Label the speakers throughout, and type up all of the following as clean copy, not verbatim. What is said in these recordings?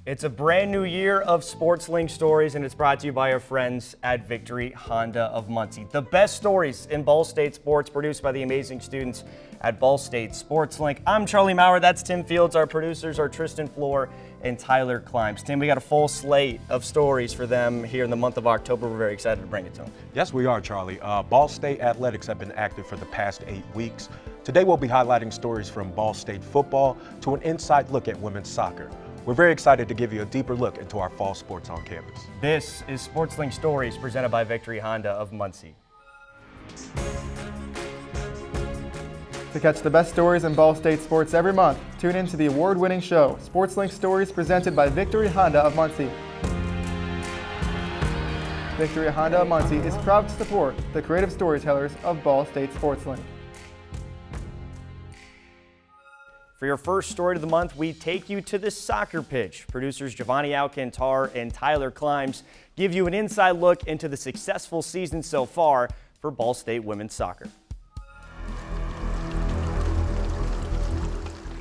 Speaker 1: It's a brand new year of SportsLink stories, and it's brought to you by our friends at Victory Honda of Muncie. The best stories in Ball State sports, produced by the amazing students at Ball State SportsLink. I'm Charlie Maurer. That's Tim Fields. Our producers are Tristan Floor and Tyler Climbs. Tim, we got a full slate of stories for them here in the month of October. We're very excited to bring it to them.
Speaker 2: Yes, we are, Charlie. Ball State athletics have been active for the past 8 weeks. Today we'll be highlighting stories from Ball State football to an inside look at women's soccer. We're very excited to give you a deeper look into our fall sports on campus.
Speaker 1: This is SportsLink Stories presented by Victory Honda of Muncie.
Speaker 3: To catch the best stories in Ball State sports every month, tune in to the award-winning show, SportsLink Stories presented by Victory Honda of Muncie. Victory Honda of Muncie is proud to support the creative storytellers of Ball State SportsLink.
Speaker 1: For your first story of the month, we take you to the soccer pitch. Producers Giovanni Alcantar and Tyler Climbs give you an inside look into the successful season so far for Ball State women's soccer.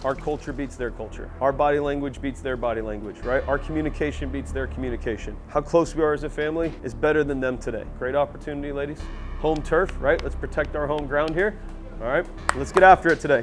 Speaker 4: Our culture beats their culture. Our body language beats their body language, right? Our communication beats their communication. How close we are as a family is better than them today. Great opportunity, ladies. Home turf, right? Let's protect our home ground here. All right, let's get after it today.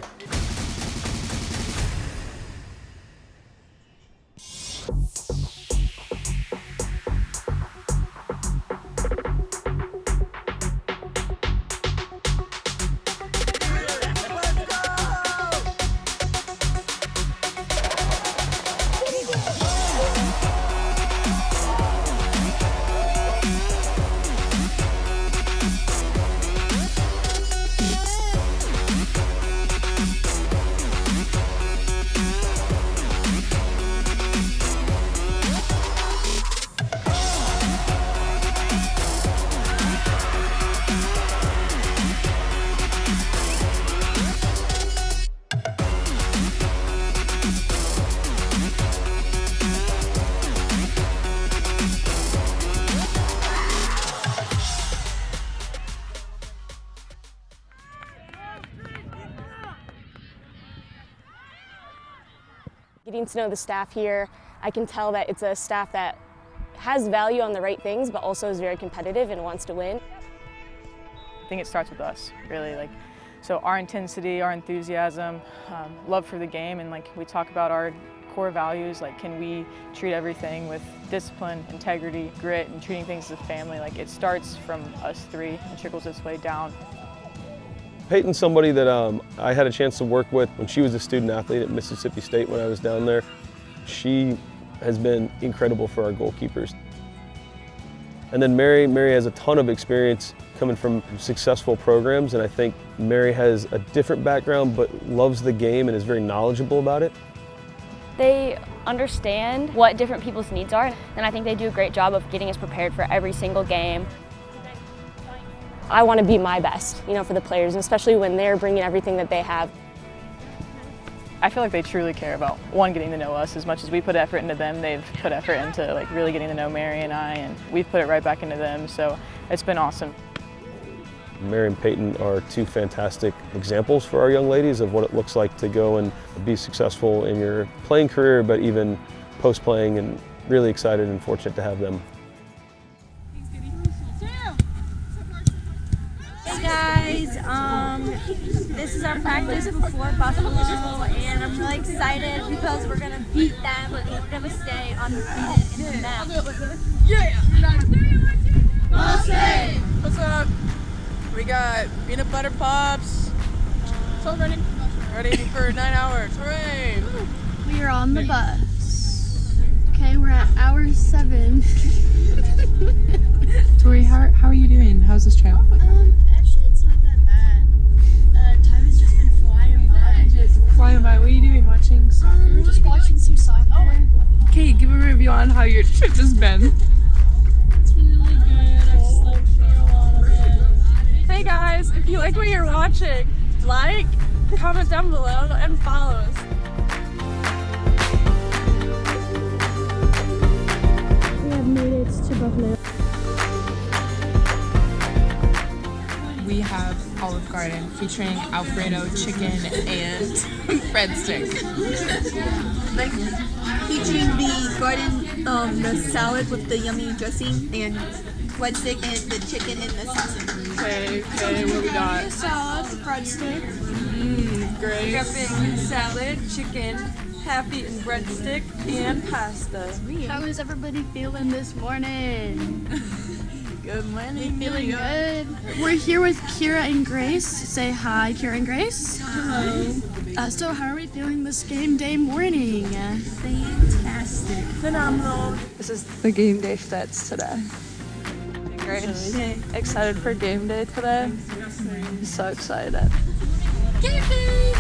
Speaker 5: Getting to know the staff here, I can tell that it's a staff that has value on the right things, but also is very competitive and wants to win.
Speaker 6: I think it starts with us, really. So our intensity, our enthusiasm, love for the game, and we talk about our core values, can we treat everything with discipline, integrity, grit, and treating things as a family. It starts from us three and trickles its way down.
Speaker 4: Peyton's somebody that I had a chance to work with when she was a student athlete at Mississippi State when I was down there. She has been incredible for our goalkeepers. And then Mary has a ton of experience coming from successful programs, and I think Mary has a different background but loves the game and is very knowledgeable about it.
Speaker 7: They understand what different people's needs are, and I think they do a great job of getting us prepared for every single game.
Speaker 5: I want to be my best, for the players, especially when they're bringing everything that they have.
Speaker 6: I feel like they truly care about, one, getting to know us as much as we put effort into them. They've put effort into really getting to know Mary and I, and we've put it right back into them, so it's been awesome.
Speaker 4: Mary and Peyton are two fantastic examples for our young ladies of what it looks like to go and be successful in your playing career, but even post-playing, and really excited and fortunate to have them.
Speaker 8: Hey guys, this is our practice before Buffalo, and I'm really excited because we're gonna beat them and we're gonna stay undefeated in the map.
Speaker 9: Yeah! Ball State! What's up? We got peanut butter pops. So ready for 9 hours. Hooray!
Speaker 8: We are on the bus. Okay, we're at hour 7.
Speaker 10: Tori, how are you doing? How's this trip?
Speaker 8: Actually, it's not that bad. Time has just been flying by.
Speaker 10: Flying by. What are you doing? Watching soccer?
Speaker 8: Just watching some soccer.
Speaker 10: Okay, give a review on how your trip has been.
Speaker 8: It's been really good. I just feel a lot of it.
Speaker 10: Hey guys, if you like what you're watching, comment down below, and follow us.
Speaker 8: We have made it to Buffalo.
Speaker 10: We have Olive Garden featuring Alfredo chicken and breadstick.
Speaker 8: featuring the garden, the salad with the yummy dressing and breadstick and the chicken and the salsa.
Speaker 10: Okay, what we got?
Speaker 8: Salad, breadstick.
Speaker 10: Great. We got bacon, salad, chicken, half-eaten breadstick, and pasta.
Speaker 11: How is everybody feeling this morning?
Speaker 10: Good morning.
Speaker 11: Feeling good. We're here with Kira and Grace. Say hi, Kira and Grace.
Speaker 8: Hello.
Speaker 11: So how are we feeling this game day morning?
Speaker 8: Fantastic.
Speaker 10: Phenomenal. This is the game day stats today. Grace, excited for game day today. I'm so excited.
Speaker 8: Game day!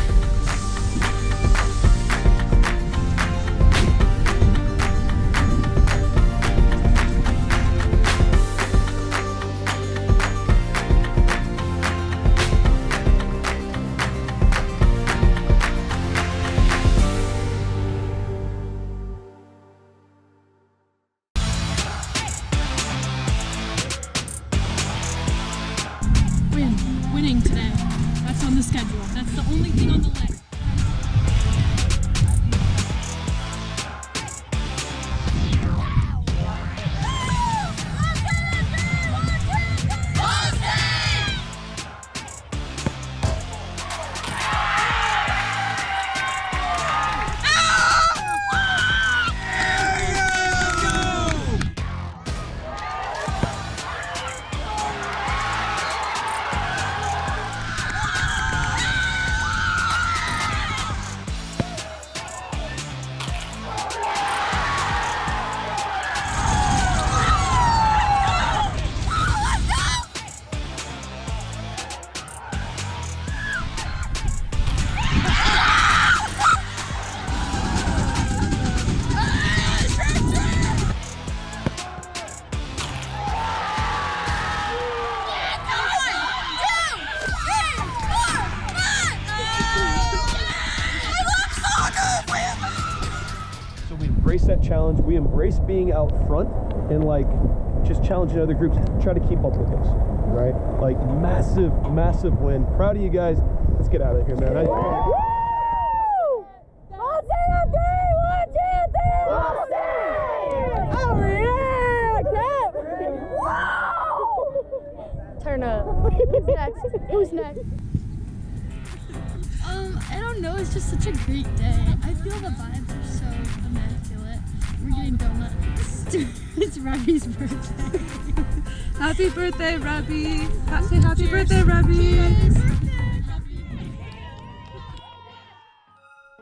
Speaker 11: Winning today. That's on the schedule. That's the only thing on the list.
Speaker 4: Embrace that challenge. We embrace being out front and like just challenging other groups to try to keep up with us, right? Like massive win. Proud of you guys. Let's get out of here, man.
Speaker 11: Turn up. Who's next? Who's next? I don't know. It's just such a great day. I feel the vibes are so immaculate. We're getting donuts. It's Robbie's birthday.
Speaker 10: Happy birthday, Robbie. Say happy birthday, Robbie.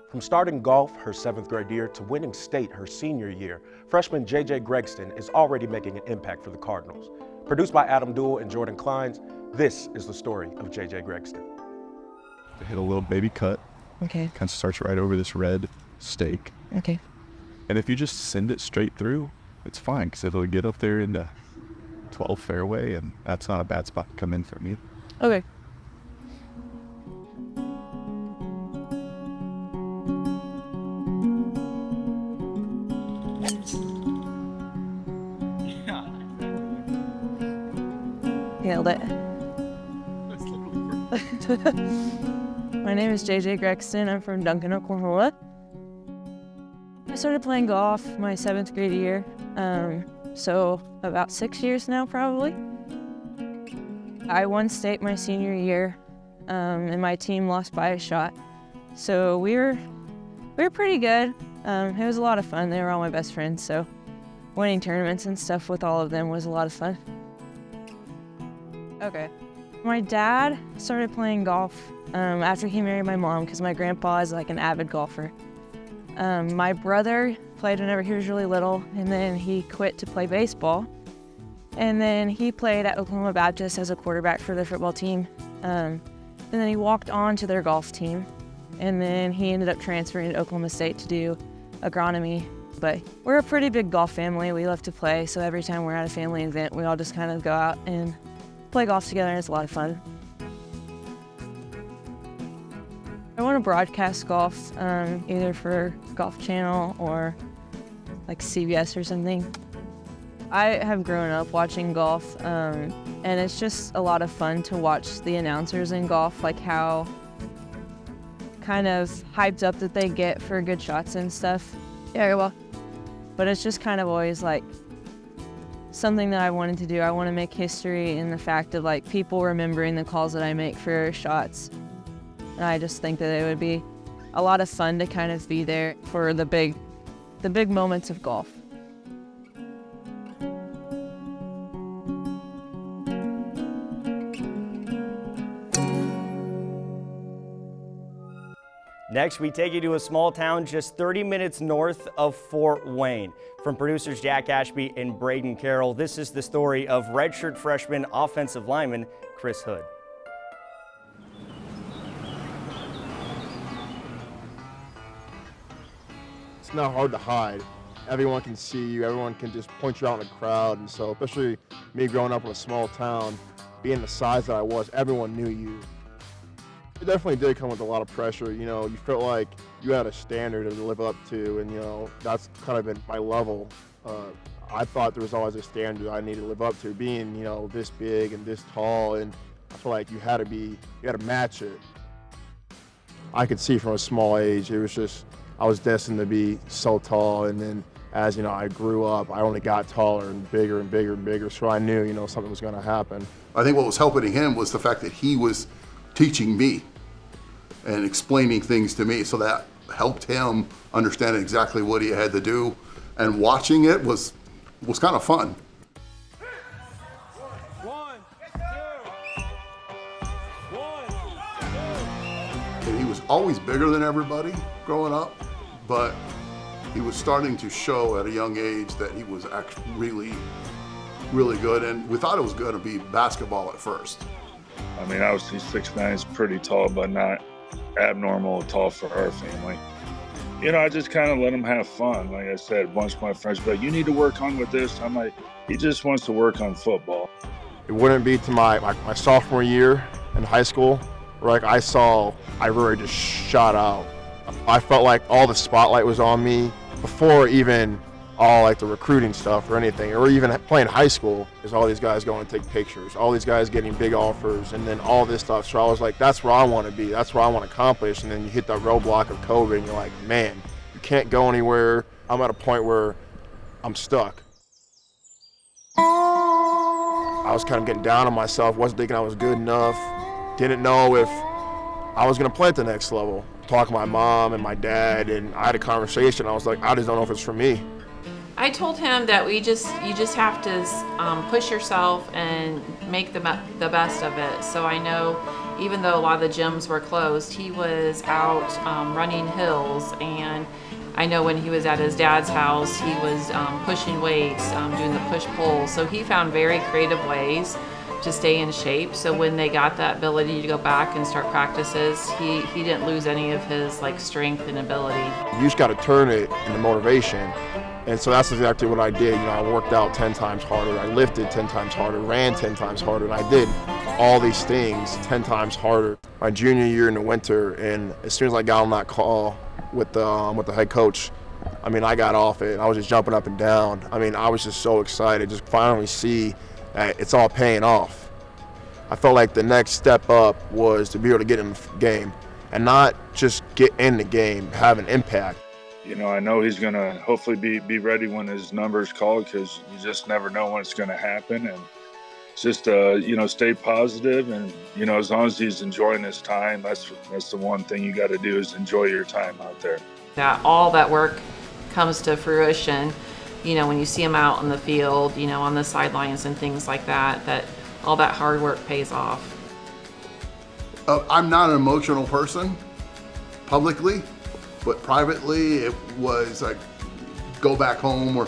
Speaker 2: From starting golf her 7th grade year to winning state her senior year, freshman JJ Gregston is already making an impact for the Cardinals. Produced by Adam Duell and Jordan Kleins, this is the story of JJ Gregston.
Speaker 12: They hit a little baby cut.
Speaker 13: Okay.
Speaker 12: Kind of starts right over this red stake.
Speaker 13: Okay.
Speaker 12: And if you just send it straight through, it's fine because it'll get up there into 12 fairway, and that's not a bad spot to come in for me.
Speaker 13: Okay. Nailed it. My name is JJ Gregston. I'm from Duncan, Oklahoma. I started playing golf my 7th grade year, so about 6 years now probably. I won state my senior year, and my team lost by a shot. So we were pretty good. It was a lot of fun. They were all my best friends, so winning tournaments and stuff with all of them was a lot of fun. Okay. My dad started playing golf after he married my mom because my grandpa is like an avid golfer. My brother played whenever he was really little, and then he quit to play baseball. And then he played at Oklahoma Baptist as a quarterback for their football team. And then he walked on to their golf team. And then he ended up transferring to Oklahoma State to do agronomy. But we're a pretty big golf family. We love to play, so every time we're at a family event, we all just kind of go out and play golf together, and it's a lot of fun. I want to broadcast golf, either for Golf Channel or like CBS or something. I have grown up watching golf, and it's just a lot of fun to watch the announcers in golf, like how kind of hyped up that they get for good shots and stuff. Yeah, well. but it's just kind of always like something that I wanted to do. I want to make history in the fact of like people remembering the calls that I make for shots. And I just think that it would be a lot of fun to kind of be there for the big moments of golf.
Speaker 1: Next, we take you to a small town just 30 minutes north of Fort Wayne. From producers Jack Ashby and Braden Carroll, this is the story of redshirt freshman offensive lineman Chris Hood.
Speaker 14: It's not hard to hide. Everyone can see you, everyone can just point you out in a crowd, and so especially me growing up in a small town, being the size that I was, everyone knew you. It definitely did come with a lot of pressure. You know, you felt like you had a standard to live up to, and you know, that's kind of been my level. I thought there was always a standard I needed to live up to, being, you know, this big and this tall, and I feel like you had to match it. I could see from a small age, it was just, I was destined to be so tall, and then as, you know, I grew up, I only got taller and bigger and bigger and bigger, so I knew, you know, something was gonna happen.
Speaker 15: I think what was helping him was the fact that he was teaching me and explaining things to me, so that helped him understand exactly what he had to do, and watching it was kind of fun. And he was always bigger than everybody growing up, but he was starting to show at a young age that he was actually really, really good, and we thought it was going to be basketball at first.
Speaker 16: I mean, obviously 6'9" is pretty tall, but not abnormal tall for our family. You know, I just kind of let him have fun. Like I said, a bunch of my friends were like, you need to work on with this. I'm like, he just wants to work on football.
Speaker 14: It wouldn't be to my sophomore year in high school where I really just shot out. I felt like all the spotlight was on me before even all like the recruiting stuff or anything, or even playing high school, is all these guys going to take pictures, all these guys getting big offers, and then all this stuff. So I was like, that's where I want to be, that's where I want to accomplish. And then you hit that roadblock of COVID and you're like, man, you can't go anywhere. I'm at a point where I'm stuck. I was kind of getting down on myself, wasn't thinking I was good enough, didn't know if I was going to play at the next level. Talking to my mom and my dad, and I had a conversation. I was like, I just don't know if it's for me.
Speaker 17: I told him that you just have to push yourself and make the best of it. So I know, even though a lot of the gyms were closed, he was out running hills, and I know when he was at his dad's house, he was pushing weights, doing the push-pull. So he found very creative ways to stay in shape. So when they got that ability to go back and start practices, he didn't lose any of his like strength and ability.
Speaker 14: You just got to turn it into motivation. And so that's exactly what I did. You know, I worked out 10 times harder, I lifted 10 times harder, ran 10 times harder, and I did all these things 10 times harder. My junior year in the winter, and as soon as I got on that call with the head coach, I mean, I got off it, and I was just jumping up and down. I mean, I was just so excited, just finally see that it's all paying off. I felt like the next step up was to be able to get in the game, and not just get in the game, have an impact.
Speaker 16: You know, I know he's going to hopefully be ready when his number's called, because you just never know when it's going to happen. And just, you know, stay positive. And, you know, as long as he's enjoying his time, that's the one thing you got to do, is enjoy your time out there.
Speaker 17: That all that work comes to fruition, you know, when you see him out in the field, you know, on the sidelines and things like that, that all that hard work pays off.
Speaker 15: I'm not an emotional person publicly, but privately it was like go back home or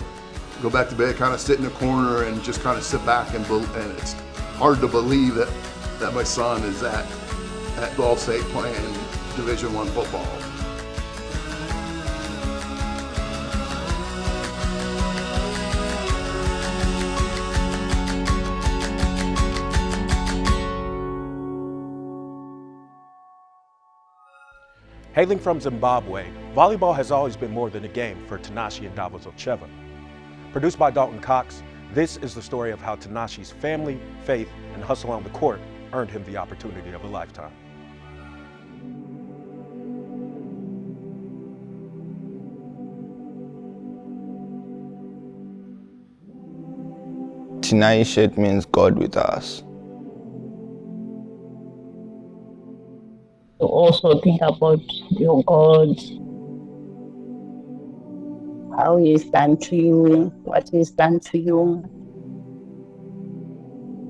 Speaker 15: go back to bed, kind of sit in a corner and just kind of sit back, and it's hard to believe that my son is at Ball State playing Division I football.
Speaker 2: Hailing from Zimbabwe, volleyball has always been more than a game for Tinashe Ndaba-Zotcheva. Produced by Dalton Cox, this is the story of how Tinashe's family, faith, and hustle on the court earned him the opportunity of a lifetime.
Speaker 18: Shinaishet means God with us.
Speaker 19: To also think about your God, how He is done to you, what He has done to you.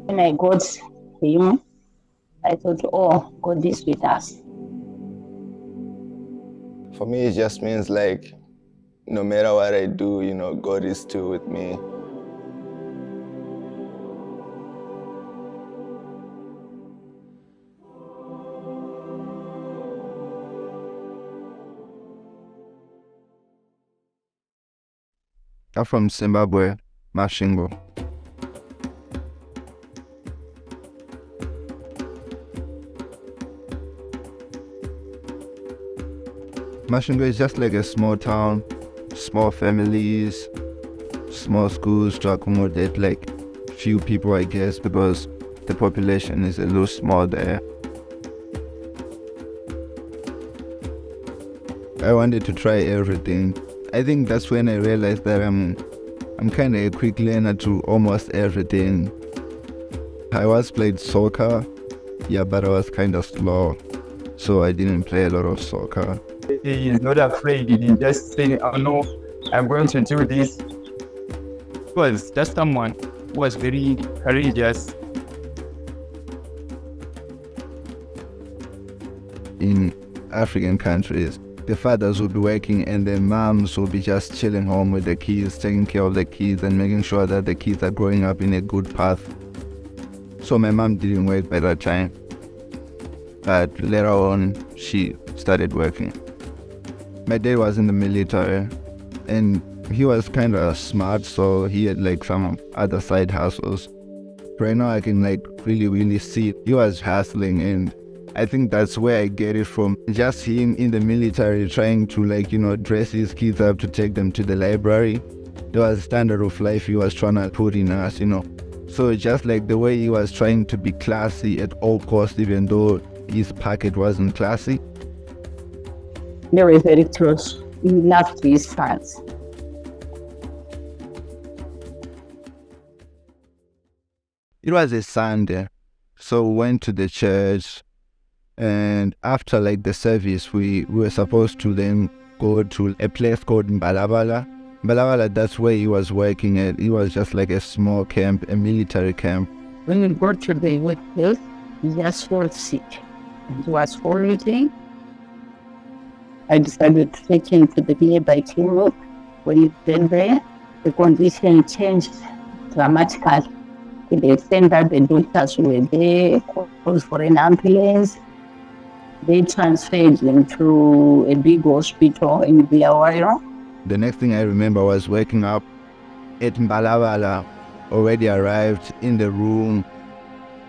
Speaker 19: When I got Him, I thought, oh, God is with us.
Speaker 18: For me, it just means like, no matter what I do, God is still with me.
Speaker 20: I'm from Zimbabwe, Masvingo. Masvingo is just like a small town, small families, small schools to accommodate like few people, I guess, because the population is a little small there. I wanted to try everything. I think that's when I realized that I'm kind of a quick learner to almost everything. I was played soccer, yeah, but I was kind of slow, so I didn't play a lot of soccer.
Speaker 21: He is not afraid. He just saying, oh no, I'm going to do this. He was just someone who was very courageous.
Speaker 20: In African countries, the fathers will be working and the moms will be just chilling home with the kids, taking care of the kids and making sure that the kids are growing up in a good path. So my mom didn't work by that time, but later on she started working. My dad was in the military and he was kind of smart, so he had like some other side hustles. Right now I can like really see he was hustling, and I think that's where I get it from. Just him in the military trying to like, dress his kids up to take them to the library. There was a standard of life he was trying to put in us, So just like the way he was trying to be classy at all costs, even though his packet wasn't classy.
Speaker 19: They were very close. He loved his fans.
Speaker 20: It was a Sunday, so we went to the church. And after like the service, we were supposed to then go to a place called Mbalabala. Mbalabala, that's where he was working at. It was just like a small camp, a military camp.
Speaker 19: When we got to the workplace, he just felt sick. It was vomiting. I decided to take him to the nearby clinic. When he went there, the condition changed dramatically. To the extent that the doctors were there, called for an ambulance. They transferred him to a big hospital in Bulawayo.
Speaker 20: The next thing I remember was waking up at Mbalabala, already arrived in the room.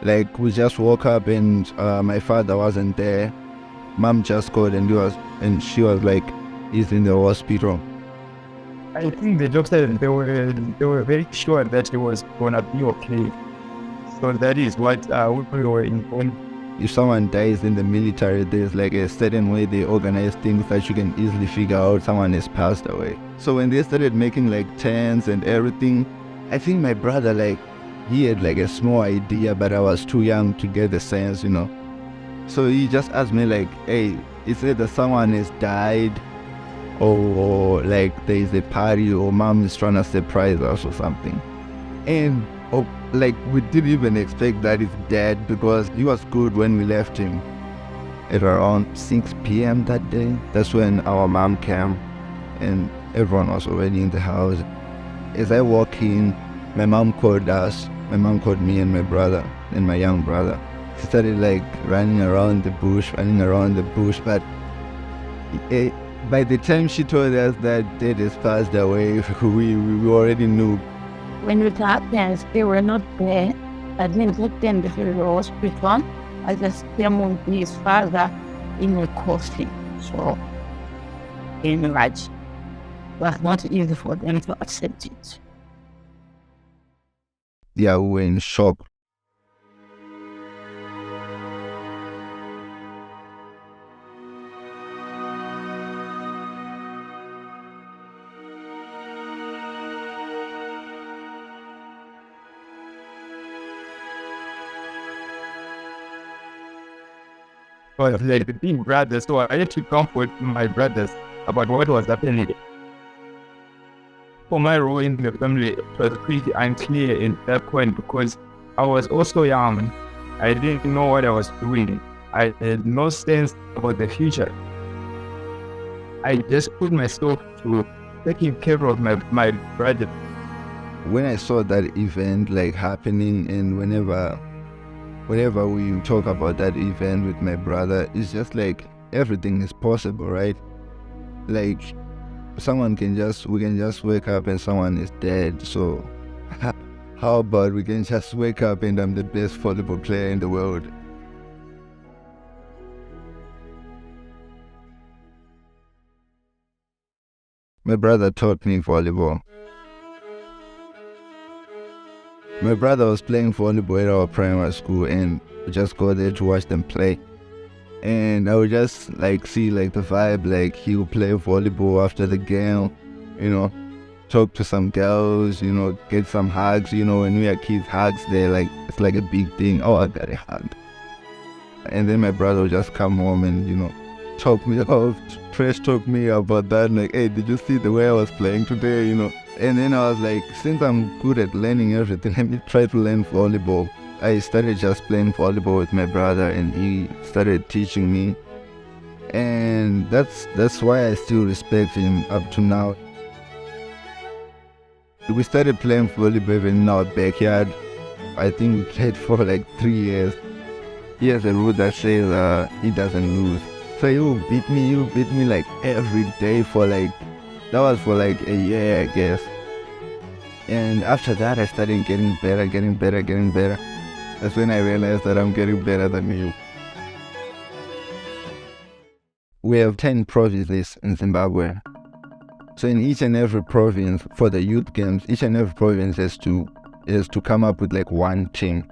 Speaker 20: Like we just woke up and my father wasn't there. Mom just called and she was like, he's in the hospital.
Speaker 21: I think the doctors, they were very sure that he was gonna be okay. So that is what we were informed.
Speaker 20: If someone dies in the military, there's like a certain way they organize things that you can easily figure out someone has passed away. So when they started making like tents and everything, I think my brother, like, he had like a small idea, but I was too young to get the sense, So he just asked me like, hey, is it that someone has died? Or like there is a party, or mom is trying to surprise us or something. And like we didn't even expect that he's dead, because he was good when we left him. At around 6 p.m. that day, that's when our mom came and everyone was already in the house. As I walk in, my mom called us. My mom called me and my brother and my young brother. She started like running around the bush, but by the time she told us that Dad has passed away, we already knew.
Speaker 19: When it happened, they were not there. I didn't put them to the hospital. I just came with his father in a coffin. So, in Raj, it was not easy for them to accept it.
Speaker 20: Yeah, we were in shock.
Speaker 21: was like the big brothers, so I had to comfort my brothers about what was happening. For my role in the family, it was pretty unclear in that point because I was also young. I didn't know what I was doing. I had no sense about the future. I just put myself to taking care of my brother.
Speaker 20: When I saw that event like happening, and whenever we talk about that event with my brother, it's just like everything is possible, right? Like we can just wake up and someone is dead. So how about we can just wake up and I'm the best volleyball player in the world? My brother taught me volleyball. My brother was playing volleyball at our primary school, and we just go there to watch them play. And I would just like see like the vibe, like he would play volleyball after the game, you know, talk to some girls, you know, get some hugs. You know, when we are kids, hugs, it's like a big thing. Oh, I got a hug. And then my brother would just come home and, you know, trash talk me about that, like, hey, did you see the way I was playing today, you know? And then I was like, since I'm good at learning everything, let me try to learn volleyball. I started just playing volleyball with my brother, and he started teaching me. And that's why I still respect him up to now. We started playing volleyball even in our backyard. I think we played for like 3 years. He has a rule that says he doesn't lose. So you beat me like every day for like a year, I guess. And after that, I started getting better. That's when I realized that I'm getting better than you. We have 10 provinces in Zimbabwe. So in each and every province, for the youth games, each and every province has to come up with like one team.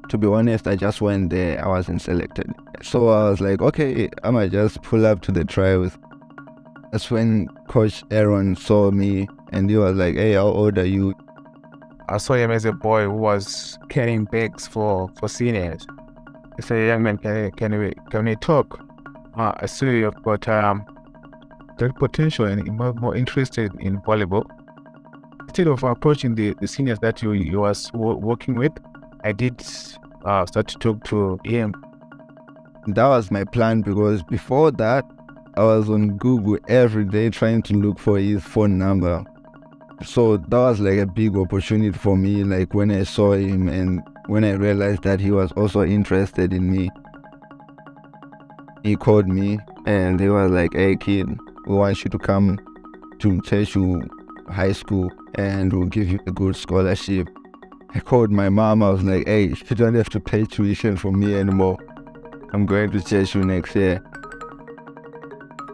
Speaker 20: To be honest, I just went there, I wasn't selected. So I was like, okay, I might just pull up to the trials. That's when Coach Aaron saw me and he was like, hey, how old are you?
Speaker 21: I saw him as a boy who was carrying bags for seniors. I said, young man, can we talk? I see you've got that potential and you're more interested in volleyball. Instead of approaching the seniors that you was working with, I did start to talk to him.
Speaker 20: That was my plan, because before that, I was on Google every day trying to look for his phone number. So that was like a big opportunity for me, like when I saw him and when I realized that he was also interested in me. He called me and he was like, hey kid, we want you to come to Cheshu High School and we'll give you a good scholarship. I called my mom, I was like, hey, you don't have to pay tuition for me anymore. I'm going to Cheshu next year.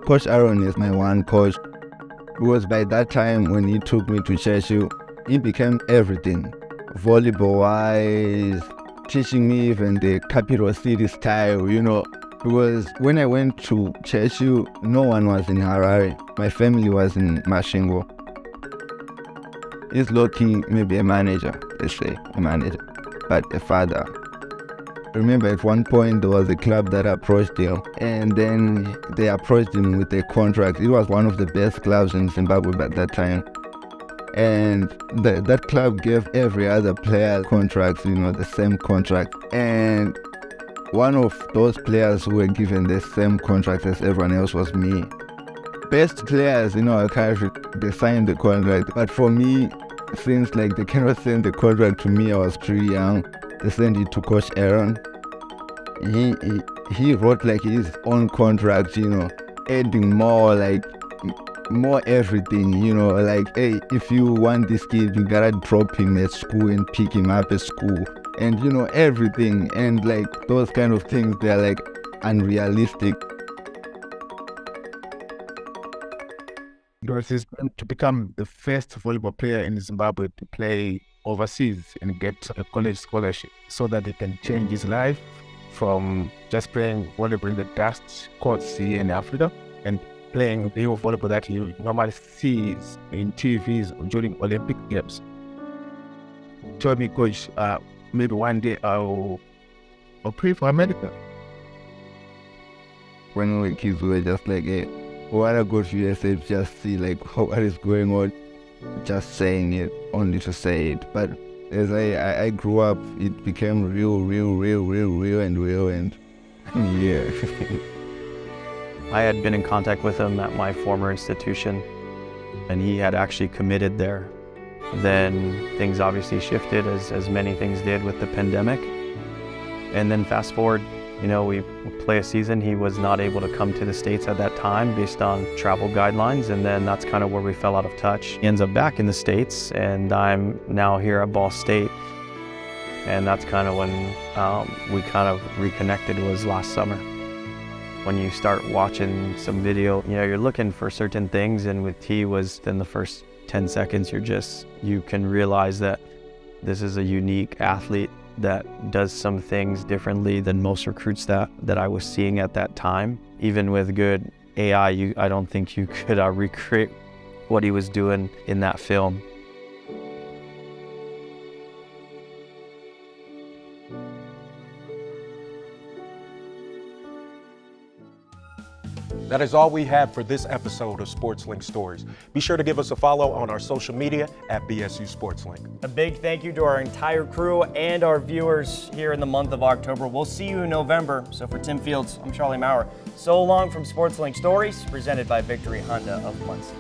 Speaker 20: Coach Aaron is my one coach. Because by that time when he took me to Cheshu, he became everything. Volleyball-wise, teaching me even the capital city style, you know. Because when I went to Cheshu, no one was in Harare. My family was in Masvingo. He's lucky, maybe a manager, let's say, a manager, but a father. I remember at one point there was a club that approached him, and then they approached him with a contract. It was one of the best clubs in Zimbabwe at that time. And that club gave every other player contracts, you know, the same contract. And one of those players who were given the same contract as everyone else was me. Best players in our country, they signed the contract. But for me, since like they cannot send the contract to me, I was pretty young. They sent it to Coach Aaron. He wrote like his own contract, you know, adding more everything, you know, like, hey, if you want this kid, you gotta drop him at school and pick him up at school. And, you know, everything. And like those kind of things, they're like unrealistic.
Speaker 21: It was his plan to become the first volleyball player in Zimbabwe to play overseas and get a college scholarship so that he can change his life from just playing volleyball in the dust courts here in Africa and playing the volleyball that you normally see in TVs during Olympic Games. He told me, Coach, maybe one day I'll play for America.
Speaker 20: when we were kids, we were just like, hey, what I go to USA, just see like what is going on, just saying it, only to say it. But as I grew up, it became real, and yeah.
Speaker 3: I had been in contact with him at my former institution, and he had actually committed there. Then things obviously shifted, as many things did with the pandemic. And then fast forward, you know, we play a season. He was not able to come to the States at that time based on travel guidelines, and then that's kind of where we fell out of touch. He ends up back in the States, and I'm now here at Ball State. And that's kind of when we kind of reconnected, was last summer. When you start watching some video, you know, you're looking for certain things, and with T was in the first 10 seconds, you can realize that this is a unique athlete that does some things differently than most recruits that I was seeing at that time. Even with good AI, I don't think you could recreate what he was doing in that film.
Speaker 2: That is all we have for this episode of SportsLink Stories. Be sure to give us a follow on our social media at BSU SportsLink.
Speaker 1: A big thank you to our entire crew and our viewers here in the month of October. We'll see you in November. So for Tim Fields, I'm Charlie Maurer. So long from SportsLink Stories, presented by Victory Honda of Muncie.